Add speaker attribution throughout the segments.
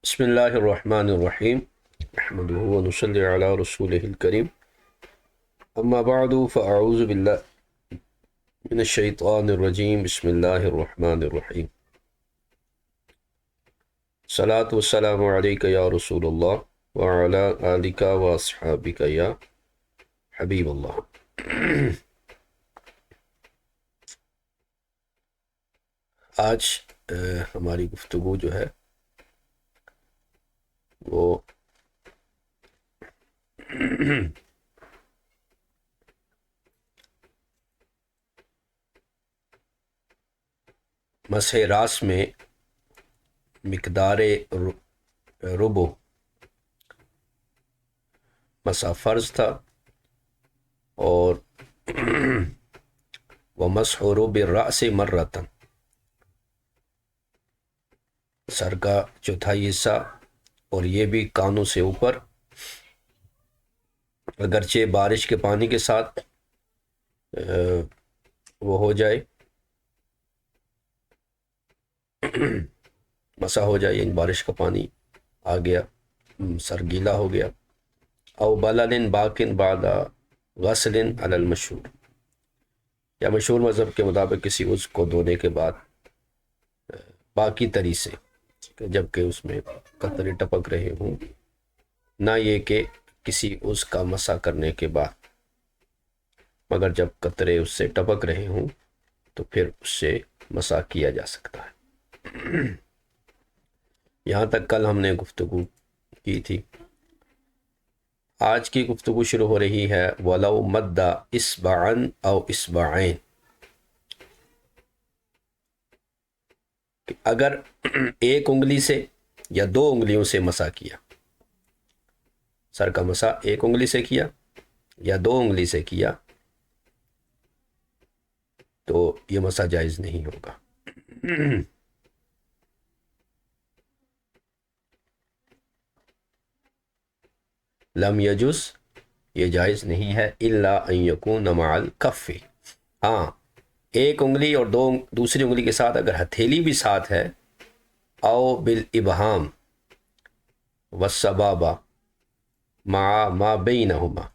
Speaker 1: بسم اللہ الرحمن الرحیم نحمده ونصلی علی رسولہ الکریم اما بعد فاعوذ باللہ من الشیطان الرجیم بسم اللہ الرحمن الرحیم صلاۃ والسلام علیک یا رسول اللہ وعلی آلک واصحابک یا حبیب اللہ۔ آج ہماری گفتگو جو ہے وہ مسح راس میں مقدار ربع مسح فرض تھا، اور ومسح ربع الرأس مرتن، سر کا چوتھائی حصہ اور یہ بھی کانوں سے اوپر، اگرچہ بارش کے پانی کے ساتھ وہ ہو جائے، مسح ہو جائے، یعنی بارش کا پانی آ گیا، سر گیلا ہو گیا، او بلل باقن بعد غسل علی المشہور، یا مشہور مذہب کے مطابق کسی عضو کو دھونے کے بعد باقی تری سے، جبکہ اس میں قطرے ٹپک رہے ہوں، نہ یہ کہ کسی عضو کا مسح کرنے کے بعد، مگر جب قطرے اس سے ٹپک رہے ہوں تو پھر اس سے مسح کیا جا سکتا ہے۔ یہاں تک کل ہم نے گفتگو کی تھی۔ آج کی گفتگو شروع ہو رہی ہے وَلَوْ مَدَّ إِصْبَعًا أَوْ إِصْبَعَيْنِ، کہ اگر ایک انگلی سے یا دو انگلیوں سے مسح کیا، سر کا مسح ایک انگلی سے کیا یا دو انگلی سے کیا تو یہ مسح جائز نہیں ہوگا۔ لم یجوز، یہ جائز نہیں ہے، الا ان یکون مع الکف، ہاں ایک انگلی اور دوسری انگلی کے ساتھ اگر ہتھیلی بھی ساتھ ہے، او بالابہام والسبابہ مع ما بینہما،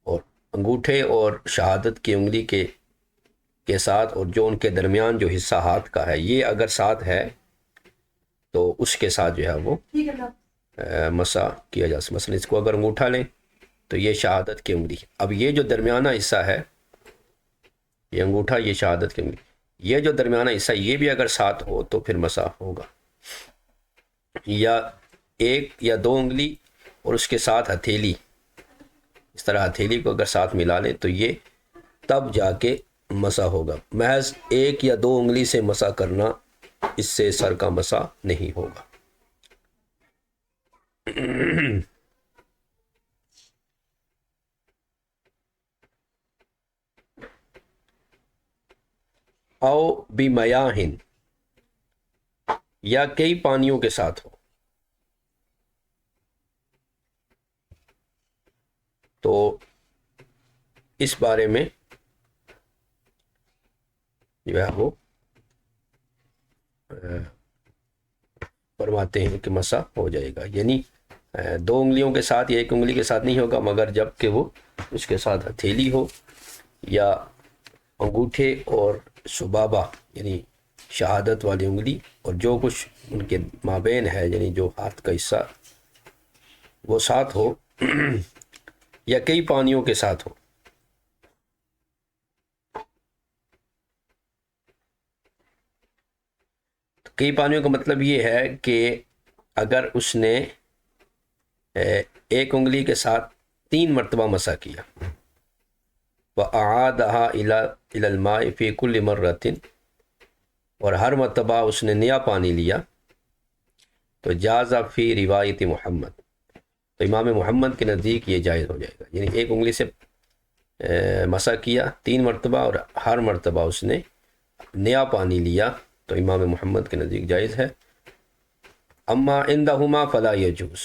Speaker 1: اور انگوٹھے اور شہادت کی انگلی کے ساتھ اور جو ان کے درمیان جو حصہ ہاتھ کا ہے، یہ اگر ساتھ ہے تو اس کے ساتھ جو ہے وہ مسح کیا جا سکتا۔ مثلا اس کو اگر انگوٹھا لیں تو یہ شہادت کی انگلی، اب یہ جو درمیانہ حصہ ہے، یہ انگوٹھا، یہ شہادت کی انگلی، یہ جو درمیانہ حصہ یہ بھی اگر ساتھ ہو تو پھر مسح ہوگا، یا ایک یا دو انگلی اور اس کے ساتھ ہتھیلی، اس طرح ہتھیلی کو اگر ساتھ ملا لیں تو یہ تب جا کے مسح ہوگا۔ محض ایک یا دو انگلی سے مسح کرنا، اس سے سر کا مسح نہیں ہوگا۔ او بمیاہن، یا کئی پانیوں کے ساتھ ہو، تو اس بارے میں جو ہے وہ فرماتے ہیں کہ مسح ہو جائے گا، یعنی دو انگلیوں کے ساتھ یا ایک انگلی کے ساتھ نہیں ہوگا، مگر جب کہ وہ اس کے ساتھ ہتھیلی ہو یا انگوٹھے اور سبابہ یعنی شہادت والی انگلی اور جو کچھ ان کے مابین ہے، یعنی جو ہاتھ کا حصہ وہ ساتھ ہو، یا کئی پانیوں کے ساتھ ہو۔ کئی پانیوں کا مطلب یہ ہے کہ اگر اس نے ایک انگلی کے ساتھ 3 مرتبہ مسح کیا، وَأَعَادَهَا إِلَى الْمَاءِ فِي كُلِّ مَرَّةٍ، اور ہر مرتبہ اس نے نیا پانی لیا، تو جاز فی روایت محمد، تو امام محمد کے نزدیک یہ جائز ہو جائے گا، یعنی ایک انگلی سے مسح کیا 3 مرتبہ اور ہر مرتبہ اس نے نیا پانی لیا تو امام محمد کے نزدیک جائز ہے۔ اما عندہما فلا یجوز،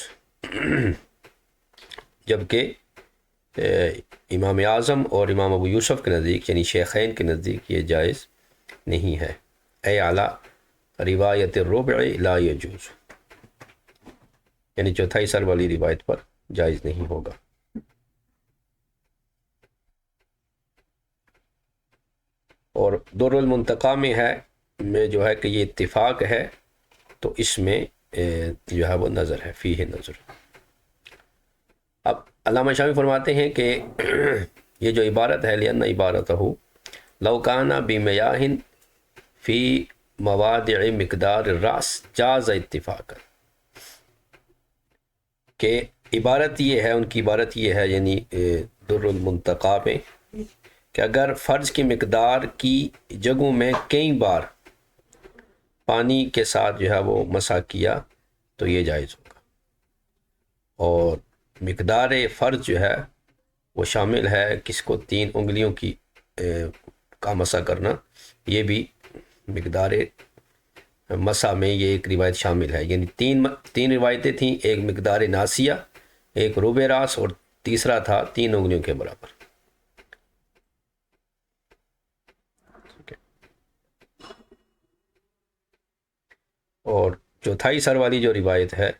Speaker 1: جبکہ امام اعظم اور امام ابو یوسف کے نزدیک یعنی شیخین کے نزدیک یہ جائز نہیں ہے۔ اے اعلیٰ روایت الربع لا یجوز، یعنی چوتھائی سر والی روایت پر جائز نہیں ہوگا۔ اور در المنتقی میں ہے میں جو ہے کہ یہ اتفاق ہے، تو اس میں جو ہے وہ نظر ہے، فیہ نظر۔ اب علامہ شامی فرماتے ہیں کہ یہ جو عبارت ہے لأن عبارتہ لو کان بمیاہ فی موادع مقدار الرأس جاز اتفاقا، کہ عبارت یہ ہے، ان کی عبارت یہ ہے یعنی در المنتقی میں، کہ اگر فرض کی مقدار کی جگہوں میں کئی بار پانی کے ساتھ جو ہے وہ مسح کیا تو یہ جائز ہوگا۔ اور مقدار فرض جو ہے وہ شامل ہے کس کو؟ 3 انگلیوں کی کا مسح کرنا، یہ بھی مقدار مسح میں یہ ایک روایت شامل ہے۔ یعنی تین روایتیں تھیں، ایک مقدار ناسیہ، ایک ربع راس، اور تیسرا تھا 3 انگلیوں کے برابر۔ اور چوتھائی سر والی جو روایت ہے،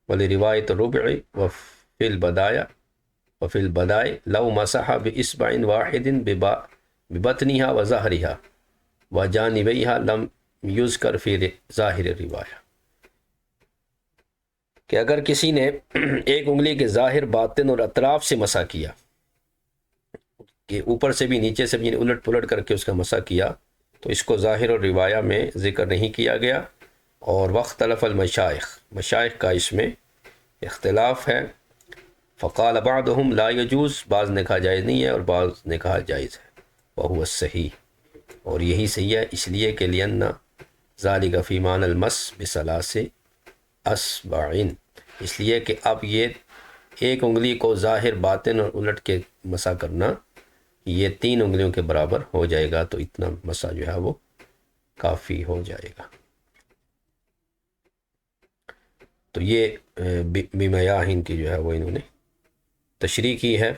Speaker 1: ولی روایت ربع وفی البدائے لو مسح باصبع واحد ببطنها وظہرها وجانبیها لم یذکر فی ظاہر الروایہ، کہ اگر کسی نے ایک انگلی کے ظاہر، باطن اور اطراف سے مسح کیا، کہ اوپر سے بھی نیچے سے بھی الٹ پلٹ کر کے اس کا مسح کیا، تو اس کو ظاہر اور روایہ میں ذکر نہیں کیا گیا۔ اور واختلف المشائخ، مشائخ کا اس میں اختلاف ہے۔ فقال بعضهم لا يجوز، بعض نے کہا جائز نہیں ہے اور بعض نے کہا جائز ہے۔ وهو الصحیح، اور یہی صحیح ہے، اس لیے کہ لأن ذلك فی معنی المس بثلاث اصبع، اس لیے کہ اب یہ ایک انگلی کو ظاہر، باطن اور الٹ کے مسح کرنا یہ 3 انگلیوں کے برابر ہو جائے گا، تو اتنا مسح جو ہے وہ کافی ہو جائے گا۔ تو یہ بمیاہن کی جو ہے وہ انہوں نے تشریح کی ہے۔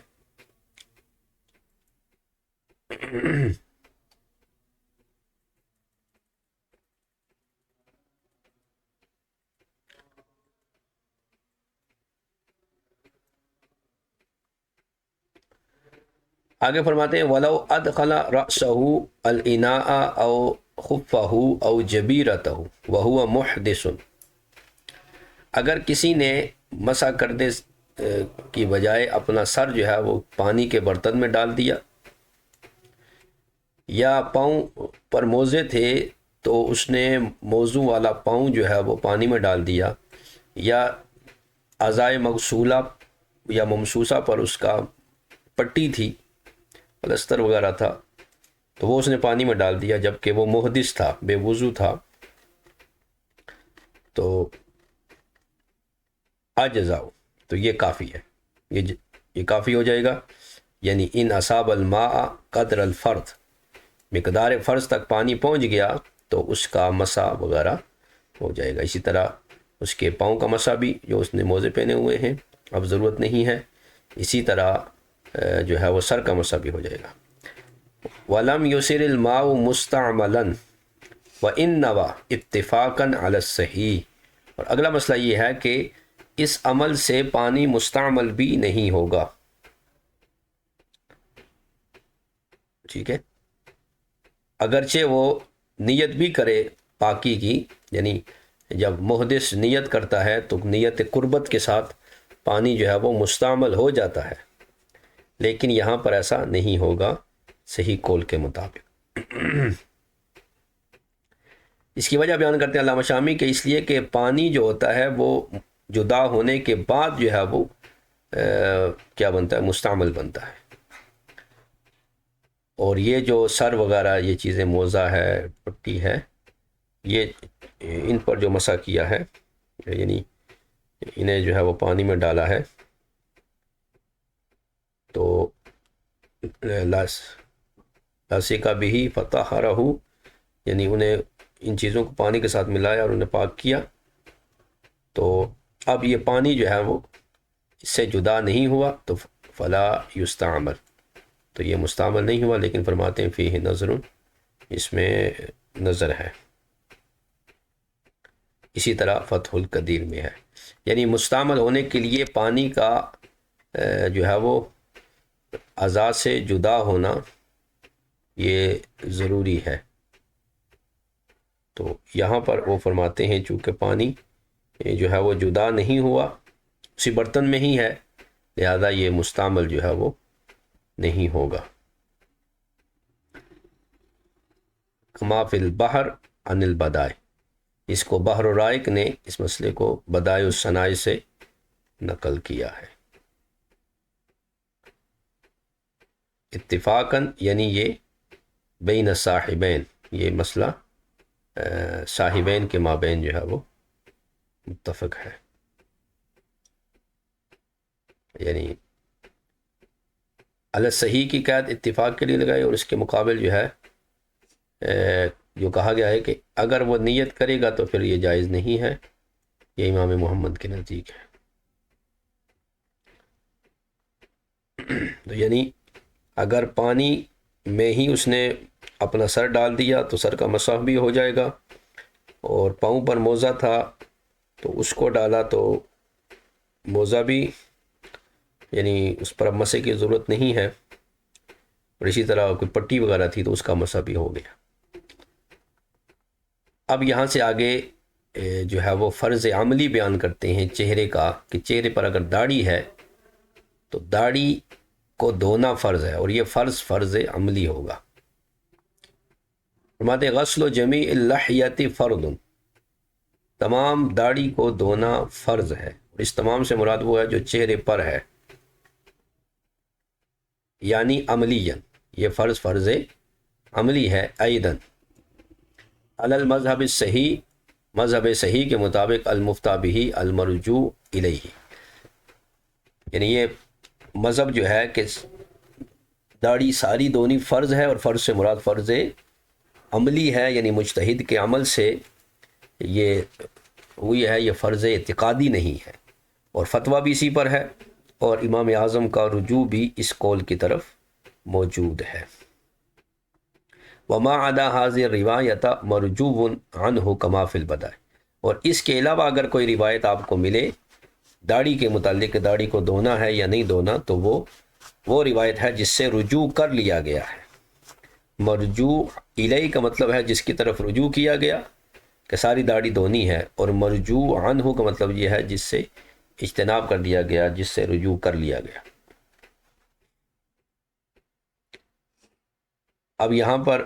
Speaker 1: آگے فرماتے ہیں وَلَوْ أَدْخَلَ رَأْسَهُ الْإِنَاءَ أَوْ خُفَّهُ أَوْ جَبِيرَتَهُ وَهُوَ مُحْدِثٌ، اگر کسی نے مسح کرنے کی بجائے اپنا سر جو ہے وہ پانی کے برتن میں ڈال دیا، یا پاؤں پر موزے تھے تو اس نے موضوع والا پاؤں جو ہے وہ پانی میں ڈال دیا، یا اعضائے مغسولہ یا ممسوسہ پر اس کا پٹی تھی، پلستر وغیرہ تھا، تو وہ اس نے پانی میں ڈال دیا جبکہ وہ محدث تھا، بے وضو تھا، تو اجزاؤ، تو یہ کافی ہے، یہ کافی ہو جائے گا۔ یعنی ان اصاب الماء قدر الفرض، مقدار فرض تک پانی پہنچ گیا تو اس کا مسح وغیرہ ہو جائے گا۔ اسی طرح اس کے پاؤں کا مسح بھی، جو اس نے موزے پہنے ہوئے ہیں اب ضرورت نہیں ہے، اسی طرح جو ہے وہ سر کا مسح بھی ہو جائے گا۔ وَلَمْ يُسِرِ الْمَاءُ مُسْتَعْمَلًا وَإِنْ نَوَى اتِّفَاقًا عَلَى الصَّحِيحِ، اور اگلا مسئلہ یہ ہے کہ اس عمل سے پانی مستعمل بھی نہیں ہوگا، ٹھیک ہے، اگرچہ وہ نیت بھی کرے پاکی کی، یعنی جب محدث نیت کرتا ہے تو نیت قربت کے ساتھ پانی جو ہے وہ مستعمل ہو جاتا ہے، لیکن یہاں پر ایسا نہیں ہوگا صحیح قول کے مطابق۔ اس کی وجہ بیان کرتے ہیں علامہ شامی کہ اس لیے کہ پانی جو ہوتا ہے وہ جدا ہونے کے بعد جو ہے وہ کیا بنتا ہے؟ مستعمل بنتا ہے، اور یہ جو سر وغیرہ یہ چیزیں، موزہ ہے، پٹی ہے، یہ ان پر جو مسح کیا ہے، یعنی انہیں جو ہے وہ پانی میں ڈالا ہے، تو لاسیکا بھی فطہرہ، یعنی انہیں ان چیزوں کو پانی کے ساتھ ملایا اور انہیں پاک کیا، تو اب یہ پانی جو ہے وہ اس سے جدا نہیں ہوا، تو فلا یستعمل، تو یہ مستعمل نہیں ہوا، لیکن فرماتے ہیں فیہ نظر، اس میں نظر ہے۔ اسی طرح فتح القدیر میں ہے، یعنی مستعمل ہونے کے لیے پانی کا جو ہے وہ اعضاء سے جدا ہونا یہ ضروری ہے۔ تو یہاں پر وہ فرماتے ہیں چونکہ پانی جو ہے وہ جدا نہیں ہوا، اسی برتن میں ہی ہے، لہذا یہ مستعمل جو ہے وہ نہیں ہوگا۔ کما فی البحر عن البدائے، اس کو بحر و رائق نے اس مسئلے کو بدائع الصنائع سے نقل کیا ہے۔ اتفاقاً یعنی یہ بین صاحبین، یہ مسئلہ صاحبین کے مابین جو ہے وہ متفق ہے، یعنی علی صحیح کی قید اتفاق کے لیے لگائی، اور اس کے مقابل جو ہے جو کہا گیا ہے کہ اگر وہ نیت کرے گا تو پھر یہ جائز نہیں ہے، یہ امام محمد کے نزدیک ہے۔ تو یعنی اگر پانی میں ہی اس نے اپنا سر ڈال دیا تو سر کا مسح بھی ہو جائے گا، اور پاؤں پر موزہ تھا تو اس کو ڈالا تو موزہ بھی، یعنی اس پر اب مسح کی ضرورت نہیں ہے، اور اسی طرح کوئی پٹی وغیرہ تھی تو اس کا مسح بھی ہو گیا۔ اب یہاں سے آگے جو ہے وہ فرض عملی بیان کرتے ہیں چہرے کا، کہ چہرے پر اگر داڑھی ہے تو داڑھی کو دھونا فرض ہے، اور یہ فرض عملی ہوگا۔ فرماتے غسل و جمیع اللحیت فرض، تمام داڑھی کو دھونا فرض ہے، اور اس تمام سے مراد وہ ہے جو چہرے پر ہے، یعنی عملیاً یہ فرض عملی ہے۔ ایدن علی المذہب الصحیح، مذہب صحیح کے مطابق، المفتى به المرجوع الیہ، یعنی یہ مذہب جو ہے کہ داڑھی ساری دھونی فرض ہے، اور فرض سے مراد فرض عملی ہے، یعنی مجتہد کے عمل سے یہ ہوئی ہے، یہ فرض اعتقادی نہیں ہے، اور فتویٰ بھی اسی پر ہے، اور امام اعظم کا رجوع بھی اس قول کی طرف موجود ہے۔ وما عدا هذه الروایت مرجوع عنہ کما فی البدائع، اور اس کے علاوہ اگر کوئی روایت آپ کو ملے داڑھی کے متعلق، داڑھی کو دھونا ہے یا نہیں دھونا، تو وہ روایت ہے جس سے رجوع کر لیا گیا ہے۔ مرجوع الیہ کا مطلب ہے جس کی طرف رجوع کیا گیا کہ ساری داڑھی دھونی ہے، اور مرجوع عنہ کا مطلب یہ ہے جس سے اجتناب کر دیا گیا، جس سے رجوع کر لیا گیا۔ اب یہاں پر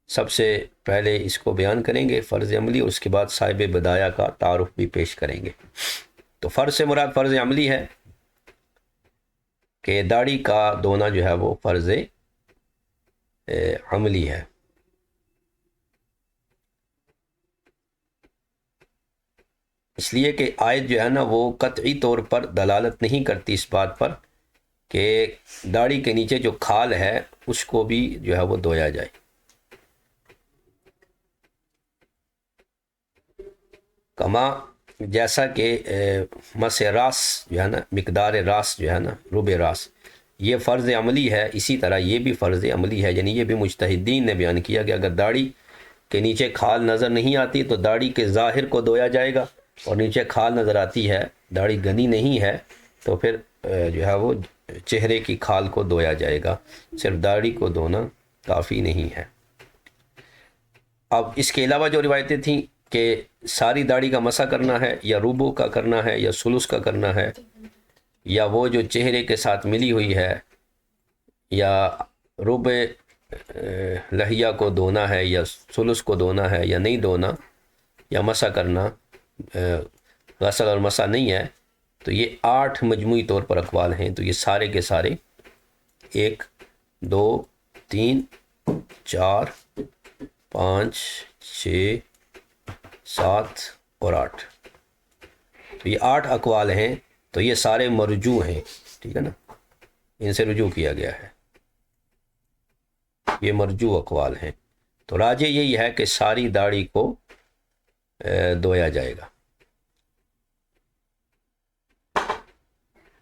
Speaker 1: سب سے پہلے اس کو بیان کریں گے فرض عملی، اور اس کے بعد صاحب بدایہ کا تعارف بھی پیش کریں گے۔ تو فرض سے مراد فرض عملی ہے کہ داڑھی کا دھونا جو ہے وہ فرض عملی ہے۔ اس لیے کہ آیت جو ہے نا وہ قطعی طور پر دلالت نہیں کرتی اس بات پر کہ داڑھی کے نیچے جو کھال ہے اس کو بھی جو ہے وہ دھویا جائے۔ کما جیسا کہ مس راس جو ہے نا، مقدار راس جو ہے نا، ربع راس، یہ فرض عملی ہے، اسی طرح یہ بھی فرض عملی ہے، یعنی یہ بھی مجتہدین نے بیان کیا کہ اگر داڑھی کے نیچے کھال نظر نہیں آتی تو داڑھی کے ظاہر کو دھویا جائے گا، اور نیچے کھال نظر آتی ہے، داڑھی گھنی نہیں ہے، تو پھر جو ہے وہ چہرے کی کھال کو دھویا جائے گا، صرف داڑھی کو دھونا کافی نہیں ہے۔ اب اس کے علاوہ جو روایتیں تھیں کہ ساری داڑھی کا مسح کرنا ہے، یا ربع کا کرنا ہے، یا ثلث کا کرنا ہے، یا وہ جو چہرے کے ساتھ ملی ہوئی ہے، یا ربع لحیہ کو دھونا ہے، یا ثلث کو دھونا ہے یا نہیں دھونا، یا مسح کرنا، غسل اور مسح نہیں ہے، تو یہ 8 مجموعی طور پر اقوال ہیں۔ تو یہ سارے کے سارے 1 2 3 4 5 6 7 اور 8، تو یہ 8 اقوال ہیں، تو یہ سارے مرجوع ہیں، ٹھیک ہے نا، ان سے رجوع کیا گیا ہے، یہ مرجوع اقوال ہیں۔ تو راجح یہی ہے کہ ساری داڑھی کو دھویا جائے گا۔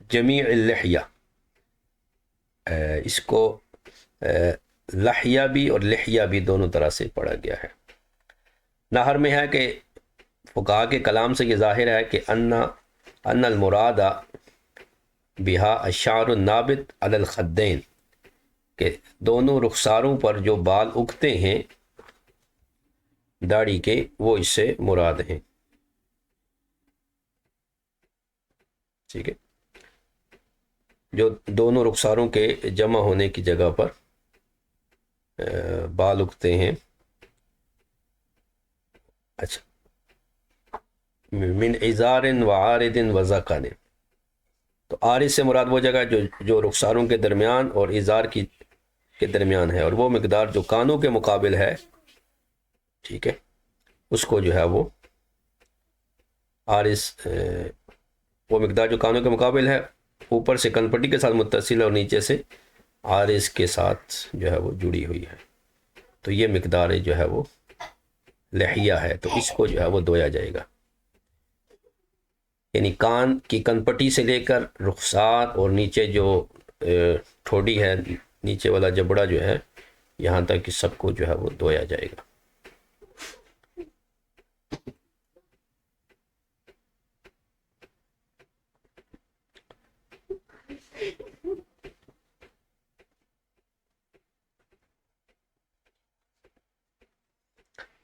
Speaker 1: جمیع اللحیہ، اس کو لحیہ بھی اور لحیہ بھی دونوں طرح سے پڑھا گیا ہے۔ نہر میں ہے کہ فقہا کے کلام سے یہ ظاہر ہے کہ ان المراد بہا الشعر النابت علی الخدین، کہ دونوں رخساروں پر جو بال اگتے ہیں داڑھی کے، وہ اس سے مراد ہیں. ٹھیک ہے، جو دونوں رخساروں کے جمع ہونے کی جگہ پر بال اگتے ہیں. اچھا، من ازار و عارض و ذقن، تو عارض سے مراد وہ جگہ جو رخساروں کے درمیان اور ازار کے درمیان ہے، اور وہ مقدار جو کانوں کے مقابل ہے، ٹھیک ہے، اس کو جو ہے وہ عارض، وہ مقدار جو کانوں کے مقابل ہے، اوپر سے کن پٹی کے ساتھ متصل اور نیچے سے عارض کے ساتھ جو ہے وہ جڑی ہوئی ہے، تو یہ مقدار جو ہے وہ لحیہ ہے، تو اس کو جو ہے وہ دھویا جائے گا. یعنی کان کی کن پٹی سے لے کر رخسار اور نیچے جو ٹھوڑی ہے، نیچے والا جبڑا جو ہے، یہاں تک کہ سب کو جو ہے وہ دھویا جائے گا.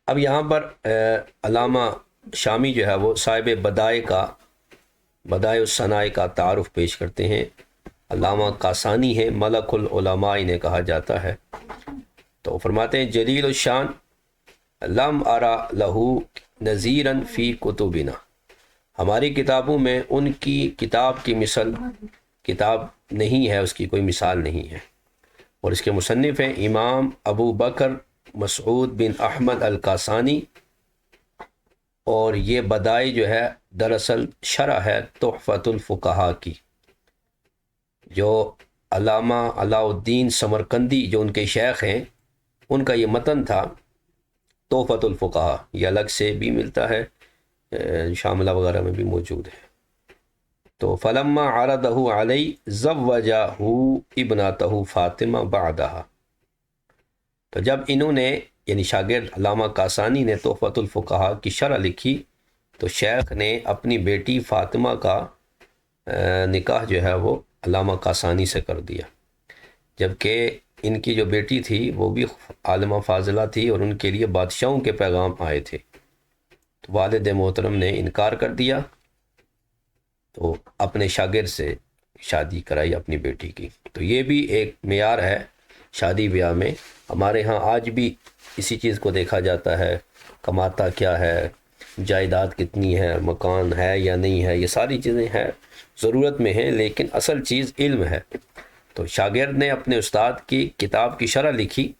Speaker 1: اب یہاں پر علامہ شامی جو ہے وہ صاحب بدائع الثناء کا تعارف پیش کرتے ہیں. علامہ کاسانی ہے، ملک العلماء انہیں کہا جاتا ہے. تو فرماتے ہیں جلیل الشان لم ارا لہو نذیرا فی کتبنا، ہماری کتابوں میں ان کی کتاب کی مثل کتاب نہیں ہے، اس کی کوئی مثال نہیں ہے. اور اس کے مصنف ہیں امام ابو بکر مسعود بن احمد الکاسانی، اور یہ بدائی جو ہے دراصل شرح ہے تحفۃ الفقہا کی، جو علامہ علاء الدین سمرقندی جو ان کے شیخ ہیں، ان کا یہ متن تھا تحفۃ الفقہا. یہ الگ سے بھی ملتا ہے، شاملہ وغیرہ میں بھی موجود ہے. تو فلما عرضہ علی زوجہ ابنتہ فاطمہ بعدہا، تو جب انہوں نے یعنی شاگرد علامہ کاسانی نے تحفۃ الفقہا کی شرح لکھی، تو شیخ نے اپنی بیٹی فاطمہ کا نکاح جو ہے وہ علامہ کاسانی سے کر دیا، جبکہ ان کی جو بیٹی تھی وہ بھی عالمہ فاضلہ تھی، اور ان کے لیے بادشاہوں کے پیغام آئے تھے. تو والد محترم نے انکار کر دیا، تو اپنے شاگرد سے شادی کرائی اپنی بیٹی کی. تو یہ بھی ایک معیار ہے شادی بیاہ میں. ہمارے ہاں آج بھی اسی چیز کو دیکھا جاتا ہے، کماتا کیا ہے، جائیداد کتنی ہے، مکان ہے یا نہیں ہے، یہ ساری چیزیں ہیں، ضرورت میں ہیں، لیکن اصل چیز علم ہے. تو شاگرد نے اپنے استاد کی کتاب کی شرح لکھی،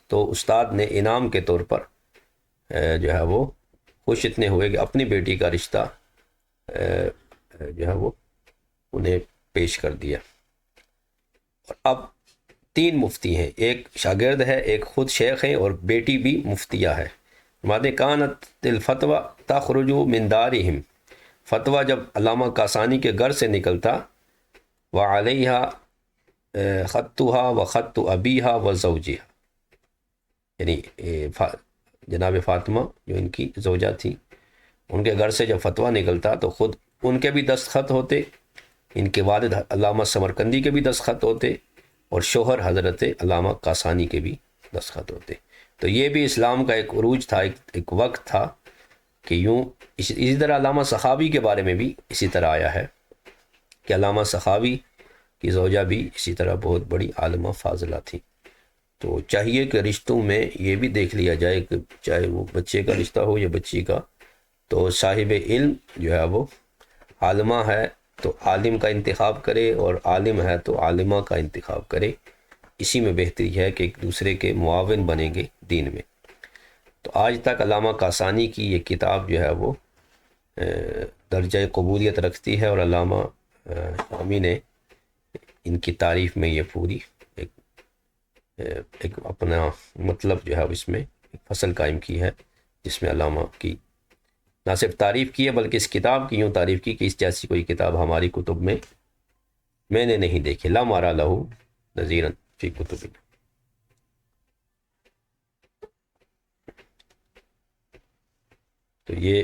Speaker 1: تو استاد نے انعام کے طور پر جو ہے وہ خوش اتنے ہوئے کہ اپنی بیٹی کا رشتہ جو ہے وہ انہیں پیش کر دیا. اور اب 3 مفتی ہیں، ایک شاگرد ہے، ایک خود شیخ ہیں، اور بیٹی بھی مفتیہ ہے. مادہ کانت الفتویٰ تخرج من دارہم، فتویٰ جب علامہ کاسانی کے گھر سے نکلتا، وعلیہا خطہا و خط ابیہا و زوجہا، یعنی جناب فاطمہ جو ان کی زوجہ تھی، ان کے گھر سے جب فتویٰ نکلتا تو خود ان کے بھی دستخط ہوتے، ان کے والد علامہ سمرقندی کے بھی دستخط ہوتے، اور شوہر حضرت علامہ کاسانی کے بھی دستخط ہوتے. تو یہ بھی اسلام کا ایک عروج تھا، ایک وقت تھا کہ یوں. اسی طرح علامہ سخاوی کے بارے میں بھی اسی طرح آیا ہے کہ علامہ سخاوی کی زوجہ بھی اسی طرح بہت بڑی عالمہ فاضلہ تھی. تو چاہیے کہ رشتوں میں یہ بھی دیکھ لیا جائے کہ چاہے وہ بچے کا رشتہ ہو یا بچی کا، تو صاحب علم جو ہے وہ عالمہ ہے تو عالم کا انتخاب کرے، اور عالم ہے تو عالمہ کا انتخاب کرے. اسی میں بہتری ہے کہ ایک دوسرے کے معاون بنیں گے دین میں. تو آج تک علامہ کاسانی کی یہ کتاب جو ہے وہ درجہ قبولیت رکھتی ہے، اور علامہ شامی نے ان کی تعریف میں یہ پوری ایک اپنا مطلب جو ہے اس میں ایک فصل قائم کی ہے، جس میں علامہ کی نہ صرف تعریف کی ہے بلکہ اس کتاب کی یوں تعریف کی کہ اس جیسی کوئی کتاب ہماری کتب میں نے نہیں دیکھی. لم ارا لہو نذیرا فی کتب. تو یہ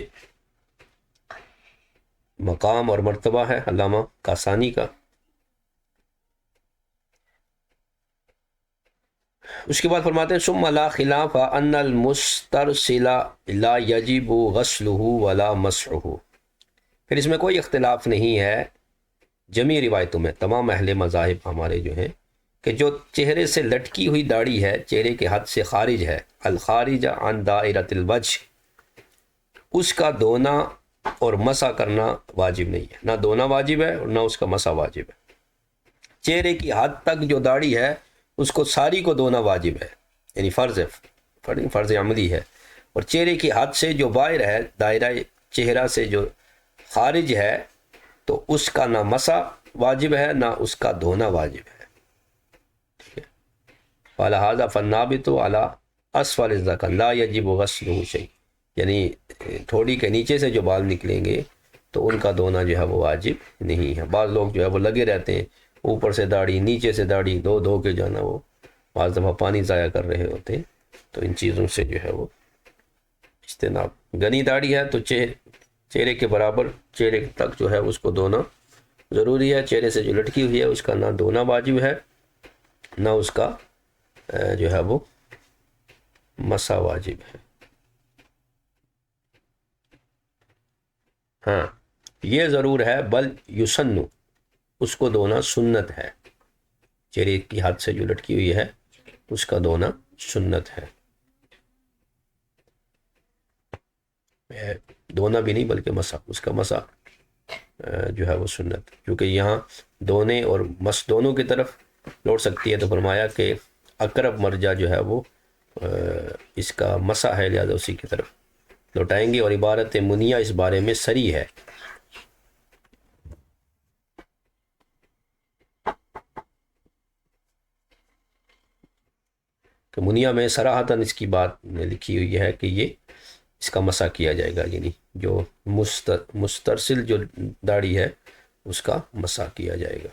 Speaker 1: مقام اور مرتبہ ہے علامہ کاسانی کا۔ اس کے بعد فرماتے ہیں ثم لا خلاف ان المسترسل لا یجب غسلہ ولا مسحہ، پھر اس میں کوئی اختلاف نہیں ہے جمیع روایتوں میں، تمام اہل مذاہب ہمارے جو ہیں، کہ جو چہرے سے لٹکی ہوئی داڑھی ہے، چہرے کے حد سے خارج ہے، الخارج عن دائرۃ الوجہ، اس کا دھونا اور مسح کرنا واجب نہیں ہے، نہ دھونا واجب ہے اور نہ اس کا مسح واجب ہے۔ چہرے کی حد تک جو داڑھی ہے اس کو ساری کو دھونا واجب ہے، یعنی فرض عملی ہے، اور چہرے کی حد سے جو باہر ہے، دائرہ چہرہ سے جو خارج ہے، تو اس کا نہ مسح واجب ہے نہ اس کا دھونا واجب ہے۔ فَلَهَذَا فَالنَّابِتُ عَلَىٰ أَسْفَلِ الذَّكَرِ لَا يَجِبُ غَسْلُهُ شَيْءٌ، یعنی تھوڑی کے نیچے سے جو بال نکلیں گے تو ان کا دھونا جو ہے وہ واجب نہیں ہے۔ بعض لوگ جو ہے وہ لگے رہتے ہیں، اوپر سے داڑھی نیچے سے داڑھی دھو کے جو ہے نا وہ بعض دفعہ پانی ضائع کر رہے ہوتے ہیں، تو ان چیزوں سے جو ہے وہ اجتناب۔ گنی داڑھی ہے تو چہرے کے برابر، چہرے تک جو ہے اس کو دھونا ضروری ہے، چہرے سے جو لٹکی ہوئی ہے اس کا نہ دھونا واجب ہے نہ اس کا جو ہے وہ مسح واجب ہے۔ ہاں یہ ضرور ہے بل یسن، اس کو دھونا سنت ہے، چہرے کی حد سے جو لٹکی ہوئی ہے اس کا دھونا سنت ہے، دھونا بھی نہیں بلکہ مسح، اس کا مسح جو ہے وہ سنت، کیونکہ یہاں دھونے اور مس دونوں کی طرف لوٹ سکتی ہے، تو فرمایا کہ اقرب مرجع جو ہے وہ اس کا مسح ہے، لہذا اسی کی طرف لوٹائیں گے، اور عبارت منیہ اس بارے میں سری ہے۔ کہ منیہ میں صراحتاً اس کی بات لکھی ہوئی ہے کہ یہ اس کا مسح کیا جائے گا، یعنی جو مسترسل جو داڑھی ہے اس کا مسح کیا جائے گا۔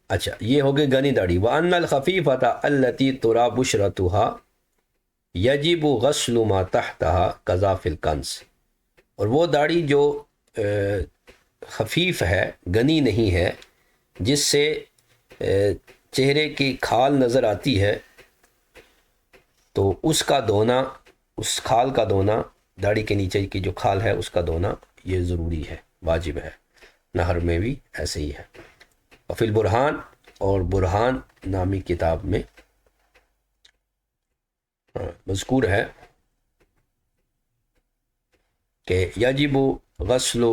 Speaker 1: اچھا یہ ہو گئی گنی داڑھی۔ وَأَنَّ الْخَفِيفَةَ الَّتِي تُرَى بُشْرَتُهَا يَجِبُ غَسْلُ مَا تَحْتَهَا كَذَا فِي الْكَنْزِ، اور وہ داڑھی جو خفیف ہے، گنی نہیں ہے، جس سے چہرے کی کھال نظر آتی ہے، تو اس کا دھونا، اس کھال کا دھونا، داڑھی کے نیچے کی جو کھال ہے اس کا دھونا یہ ضروری ہے، واجب ہے۔ نہر میں بھی ایسے ہی ہے۔ وفی البرہان، اور برہان نامی کتاب میں مذکور ہے کہ یجب غسل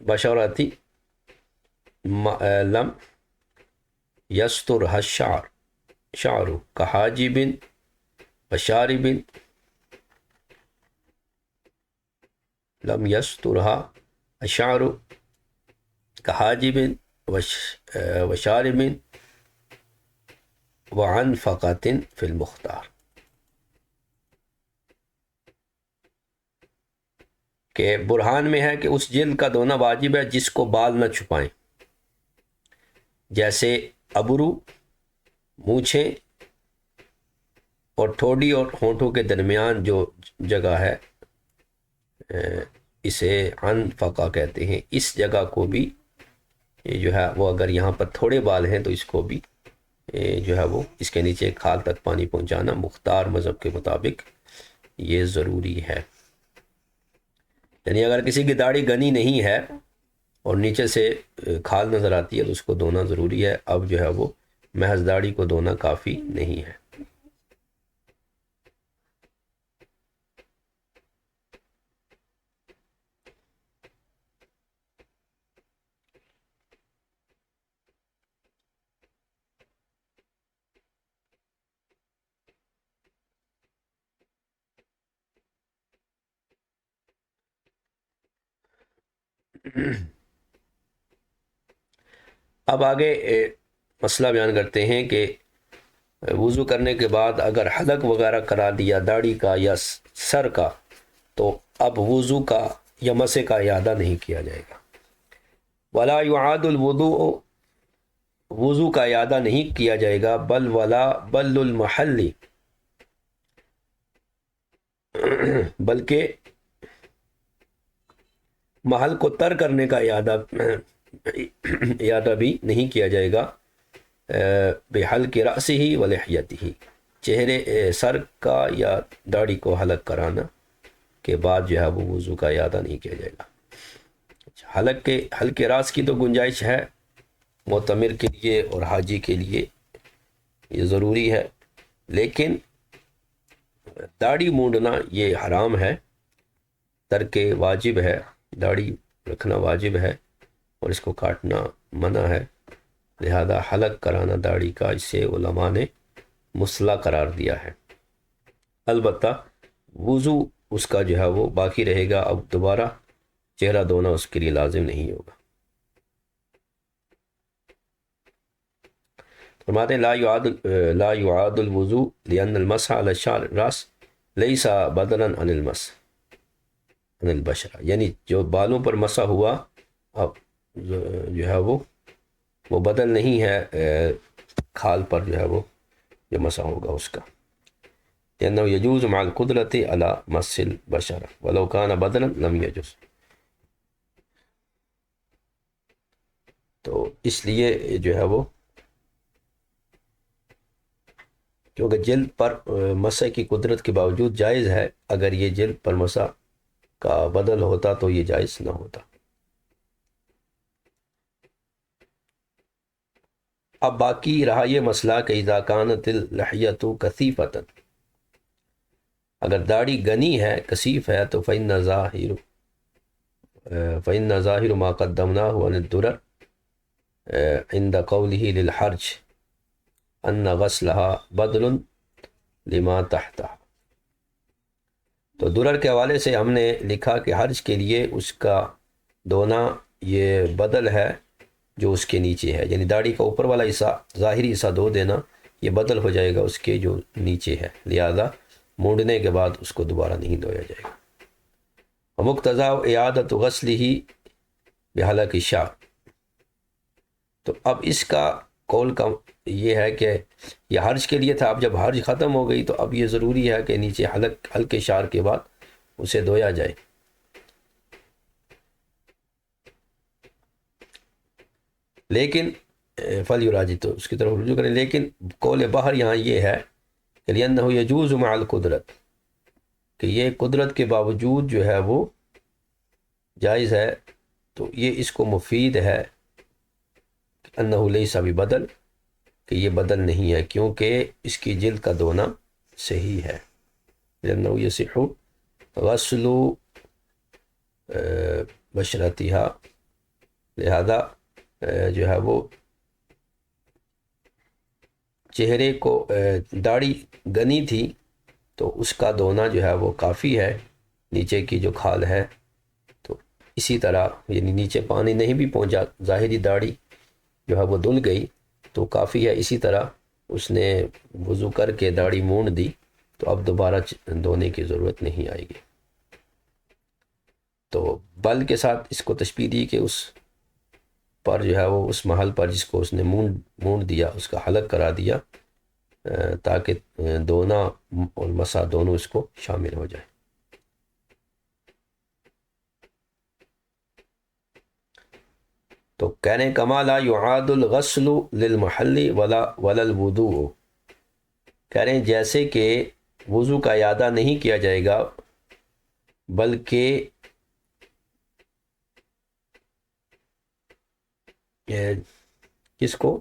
Speaker 1: بشرتی لم یسترها شعر کحاجب وشارب لم یسترها الشعر کحاجب وشارب وعنفقۃ فی المختار، کہ برہان میں ہے کہ اس جلد کا دھونا واجب ہے جس کو بال نہ چھپائیں، جیسے ابرو، مونچھیں اور ٹھوڑی اور ہونٹوں کے درمیان جو جگہ ہے، اسے عنفقہ کہتے ہیں، اس جگہ کو بھی یہ جو ہے وہ اگر یہاں پر تھوڑے بال ہیں تو اس کو بھی جو ہے وہ اس کے نیچے کھال تک پانی پہنچانا مختار مذہب کے مطابق یہ ضروری ہے۔ یعنی اگر کسی کی داڑھی گنی نہیں ہے اور نیچے سے کھال نظر آتی ہے تو اس کو دھونا ضروری ہے، اب جو ہے وہ محض داڑھی کو دھونا کافی نہیں ہے۔ اب آگے مسئلہ بیان کرتے ہیں کہ وضو کرنے کے بعد اگر حلق وغیرہ کرا دیا داڑھی کا یا سر کا، تو اب وضو کا یا مسح کا اعادہ نہیں کیا جائے گا۔ ولا يعاد الوضوء، وضو کا اعادہ نہیں کیا جائے گا، بل المحل، بلکہ محل کو تر کرنے کا اعادہ بھی نہیں کیا جائے گا، بحلق رأسہ ولحیتہ، چہرے سر کا یا داڑھی کو حلق کرانا کے بعد جو ہے وہ وضو کا اعادہ نہیں کیا جائے گا۔ حلق راس کی تو گنجائش ہے معتمر کے لیے اور حاجی کے لیے، یہ ضروری ہے، لیکن داڑھی مونڈنا یہ حرام ہے، ترک واجب ہے، داڑھی رکھنا واجب ہے اور اس کو کاٹنا منع ہے، لہذا حلق کرانا داڑھی کا اسے علماء نے مصلح قرار دیا ہے۔ البتہ وضو اس کا جو ہے وہ باقی رہے گا، اب دوبارہ چہرہ دھونا اس کے لیے لازم نہیں ہوگا۔ فرماتے ہیں لا يعاد الوضوء لأن المسح على الشعر الراس ليس بدلا عن المسح عن البشرة، یعنی جو بالوں پر مسح ہوا اب جو ہے وہ بدل نہیں ہے کھال پر جو ہے وہ جو مسح ہوگا اس کا، لأنه يجوز مع القدرة على مس البشرة ولو كان بدلا لم يجوز، تو اس لیے جو ہے وہ کیونکہ جلد پر مسح کی قدرت کے باوجود جائز ہے، اگر یہ جلد پر مسح کا بدل ہوتا تو یہ جائز نہ ہوتا۔ اب باقی رہا یہ مسئلہ کہ اذا کانت اللحیۃ کثیفۃ، اگر داڑھی گنی ہے، کثیف ہے، تو فإن ظاہر ما قدمناه عن الدرر عند قوله للحرج ان غسلها بدل لما تحتها، تو درر کے حوالے سے ہم نے لکھا کہ حرج کے لیے اس کا دھونا یہ بدل ہے جو اس کے نیچے ہے، یعنی داڑھی کا اوپر والا حصہ، ظاہری حصہ دھو دینا، یہ بدل ہو جائے گا اس کے جو نیچے ہے، لہذا مونڈنے کے بعد اس کو دوبارہ نہیں دھویا جائے گا۔ ومقتضی اعادۃ غسلہ بحلق الشعر، تو اب اس کا قول کا یہ ہے کہ یہ حرج کے لیے تھا، اب جب حرج ختم ہو گئی تو اب یہ ضروری ہے کہ نیچے حلق شعر کے بعد اسے دھویا جائے۔ لیکن فلیراجع، تو اس کی طرف رجوع کریں، لیکن قول بحر یہاں یہ ہے کہ لأنہ یجوز مع القدرت، کہ یہ قدرت کے باوجود جو ہے وہ جائز ہے، تو یہ اس کو مفید ہے انہ لیس ببدل، کہ یہ بدل نہیں ہے کیونکہ اس کی جلد کا دھونا صحیح ہے، لأنہ یصح غسل بشرتها، لہذا جو ہے وہ چہرے کو داڑھی گنی تھی تو اس کا دھونا جو ہے وہ کافی ہے، نیچے کی جو کھال ہے، تو اسی طرح یعنی نیچے پانی نہیں بھی پہنچا، ظاہری داڑھی جو ہے وہ دھل گئی تو کافی ہے، اسی طرح اس نے وضو کر کے داڑھی مونڈ دی تو اب دوبارہ دھونے کی ضرورت نہیں آئے گی۔ تو بل کے ساتھ اس کو تشبیہ دی کہ اس پر جو ہے وہ اس محل پر جس کو اس نے مونڈ دیا اس کا حلق کرا دیا، تاکہ دھونا اور مسح دونوں اس کو شامل ہو جائے۔ تو کہنے کما لا يعاد الغسل للمحل ولا الوضوء، کہہ رہے ہیں جیسے کہ وضو کا اعادہ نہیں کیا جائے گا بلکہ کس کو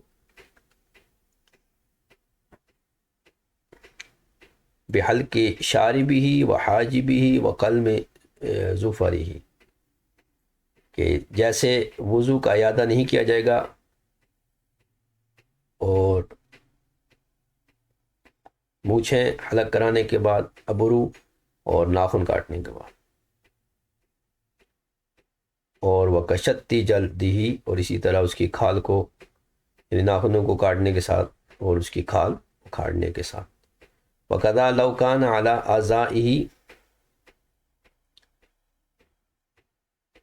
Speaker 1: بحلق شاربہ وحاجبہ وقلم ظفرہ، کہ جیسے وضو کا اعادہ نہیں کیا جائے گا اور مونچھیں حلق کرانے کے بعد، ابرو اور ناخن کاٹنے کے بعد، اور وکشتی جلدہ، اور اسی طرح اس کی کھال کو یعنی ناخنوں کو کاٹنے کے ساتھ اور اس کی کھال اکھاڑنے کے ساتھ، وَقَذَا لَوْ كَانَ عَلَىٰ أَعْضَائِهِ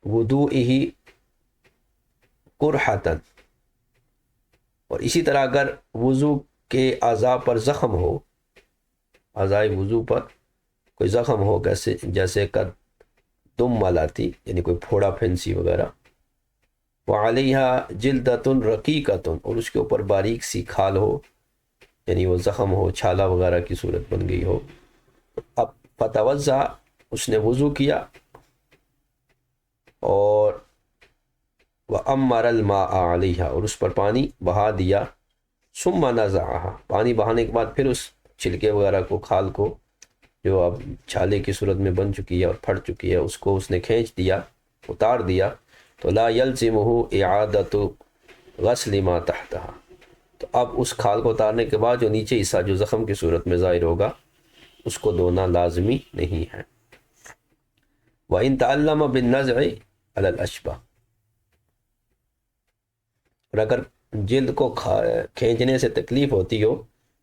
Speaker 1: وُضُوئِهِ قرحتن، اور اسی طرح اگر وضو کے اعضاء پر زخم ہو، اعضاء وضو پر کوئی زخم ہو، جیسے قد دم ملاتی یعنی کوئی پھوڑا پھنسی وغیرہ، وعلیہا جلدۃ رقیقۃ، اور اس کے اوپر باریک سی کھال ہو، یعنی وہ زخم ہو، چھالا وغیرہ کی صورت بن گئی ہو، اب فتوضا، اس نے وضو کیا، اور وَأَمَّرَ الْمَاءَ عَلَيْهَا، اور اس پر پانی بہا دیا، ثم نزعها، پانی بہانے کے بعد پھر اس چھلکے وغیرہ کو، کھال کو جو اب چھالے کی صورت میں بن چکی ہے اور پھٹ چکی ہے، اس کو اس نے کھینچ دیا، اتار دیا، تو لا يلزمه اعادة غسل ما تحتها، تو اب اس کھال کو اتارنے کے بعد جو نیچے حصہ جو زخم کی صورت میں ظاہر ہوگا اس کو دھونا لازمی نہیں ہے۔ وَإِن تَعَلَّمَ بِالنَّزْعِ عَلَى الْأَشْبَةِ، اور اگر جلد کو کھینچنے سے تکلیف ہوتی ہو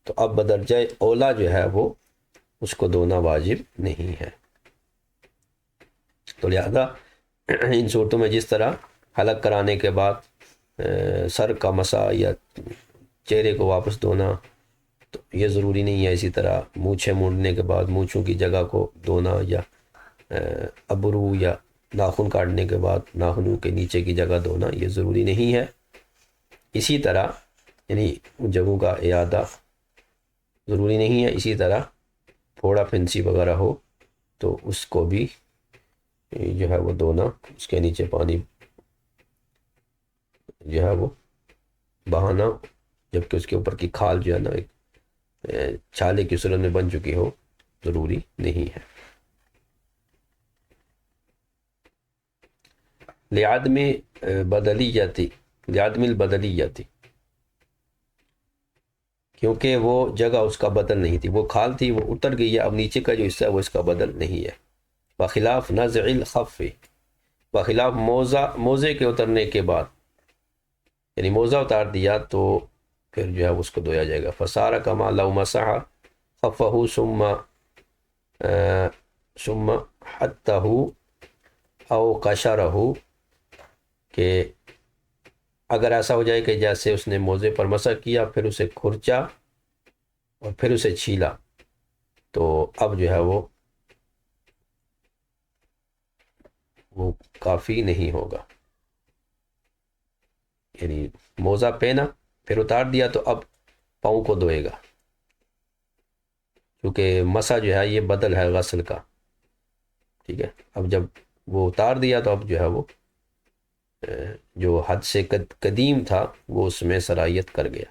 Speaker 1: تو اب بدرجہ اولا جو ہے وہ اس کو دھونا واجب نہیں ہے۔ تو لہذا ان صورتوں میں جس طرح حلق کرانے کے بعد سر کا مسح یا چہرے کو واپس دھونا تو یہ ضروری نہیں ہے، اسی طرح مونچھیں مونڈنے کے بعد مونچھوں کی جگہ کو دھونا، یا ابرو یا ناخن کاٹنے کے بعد ناخنوں کے نیچے کی جگہ دھونا یہ ضروری نہیں ہے۔ اسی طرح یعنی ان جگہوں کا اعادہ ضروری نہیں ہے، اسی طرح پھوڑا پھنسی وغیرہ ہو تو اس کو بھی جو ہے وہ دھونا، اس کے نیچے پانی جو ہے وہ بہانا، جبکہ اس کے اوپر کی کھال جو ہے نا ایک چھالے کی صورت میں بن چکی ہو، ضروری نہیں ہے۔ لعدم بدلیتی، لعدم البدلیتی، کیونکہ وہ جگہ اس کا بدل نہیں تھی، وہ کھال تھی، وہ اتر گئی ہے، اب نیچے کا جو حصہ ہے وہ اس کا بدل نہیں ہے۔ بخلاف نزع الخف، بخلاف موزے کے اترنے کے بعد، یعنی موزہ اتار دیا تو پھر جو ہے اس کو دھویا جائے گا۔ فصار کما لو مسح خفہ ثم حتہ او قشرہ، کہ اگر ایسا ہو جائے کہ جیسے اس نے موزے پر مسح کیا، پھر اسے کھرچا اور پھر اسے چھیلا، تو اب جو ہے وہ کافی نہیں ہوگا۔ یعنی موزہ پہنا پھر اتار دیا تو اب پاؤں کو دھوئے گا، کیونکہ مسح جو ہے یہ بدل ہے غسل کا، ٹھیک ہے۔ اب جب وہ اتار دیا تو اب جو ہے وہ جو حد سے قدیم تھا وہ اس میں صلاحیت کر گیا،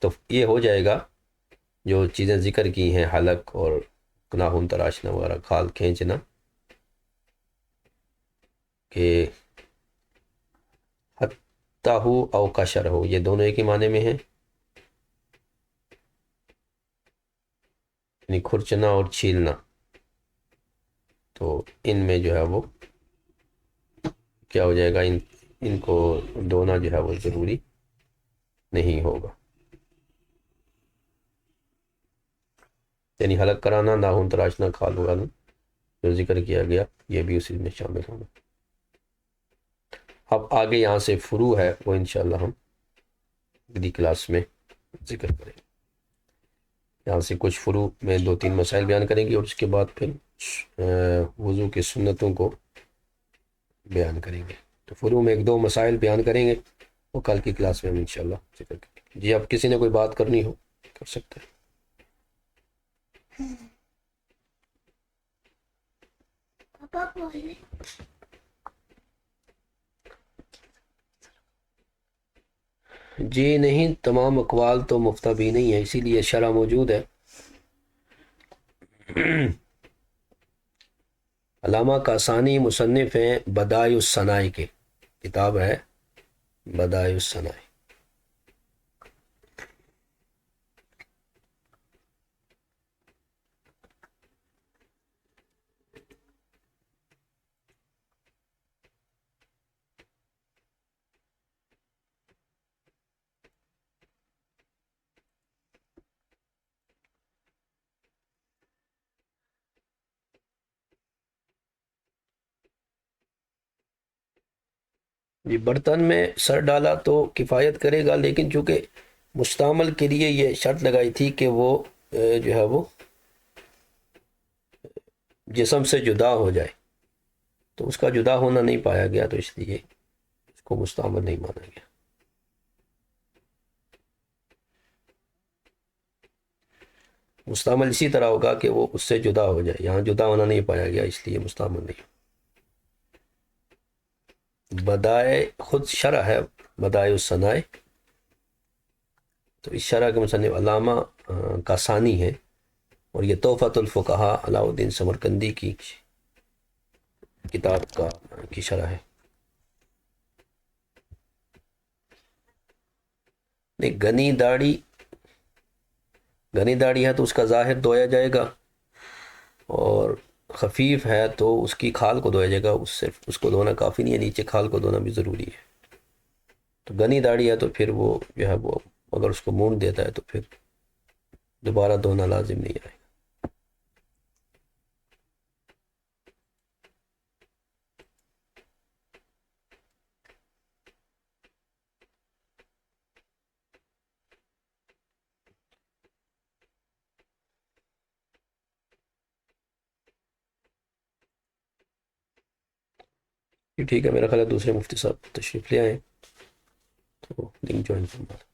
Speaker 1: تو یہ ہو جائے گا جو چیزیں ذکر کی ہیں، حلق اور ناخن تراشنا وغیرہ، کھال کھینچنا، کہ حتہ او قشر ہو، یہ دونوں ایک ہی معنی میں ہیں، یعنی کھرچنا اور چھیلنا، تو ان میں جو ہے وہ کیا ہو جائے گا، ان کو دھونا جو ہے وہ ضروری نہیں ہوگا۔ یعنی حلق کرانا، ناخن تراشنا، کھال اگانا جو ذکر کیا گیا یہ بھی اسی میں شامل ہوگا۔ اب آگے یہاں سے فروع ہے وہ انشاءاللہ ہم اگلی کلاس میں ذکر کریں گے۔ یہاں سے کچھ فروع میں 2-3 مسائل بیان کریں گے، اور اس کے بعد پھر وضو کی سنتوں کو بیان کریں گے۔ تو فروع میں 1-2 مسائل بیان کریں گے، وہ کل کی کلاس میں ہم انشاءاللہ ذکر کریں گے۔ جی اب کسی نے کوئی بات کرنی ہو کر سکتے ہیں۔ جی نہیں، تمام اقوال تو مفتبی نہیں ہے، اسی لیے شرح موجود ہے۔ علامہ کاسانی مصنف ہیں بدائع الصناع کے، کتاب ہے بدائع الصناع۔ جی برتن میں سر ڈالا تو کفایت کرے گا، لیکن چونکہ مستعمل کے لیے یہ شرط لگائی تھی کہ وہ جو ہے وہ جسم سے جدا ہو جائے، تو اس کا جدا ہونا نہیں پایا گیا، تو اس لیے اس کو مستعمل نہیں مانا گیا۔ مستعمل اسی طرح ہوگا کہ وہ اس سے جدا ہو جائے، یہاں جدا ہونا نہیں پایا گیا، اس لیے مستعمل نہیں۔ بدائے خود شرح ہے، بدائے الصنائع، تو اس شرح کے مصنف علامہ کاسانی ہے، اور یہ تحفۃ الفقہاء علاء الدین سمرقندی کی کتاب کی شرح ہے۔ نہیں، گنی داڑھی ہے تو اس کا ظاہر دھویا جائے گا، اور خفیف ہے تو اس کی کھال کو دھویا جائے گا، صرف اس کو دھونا کافی نہیں ہے، نیچے کھال کو دھونا بھی ضروری ہے۔ تو گنی داڑھی ہے تو پھر وہ جو ہے وہ اگر اس کو مونڈ دیتا ہے تو پھر دوبارہ دھونا لازم نہیں آئے۔ ٹھیک ہے، میرا خیال ہے دوسرے مفتی صاحب تشریف لے آئیں تو لنک جوائن کرنا۔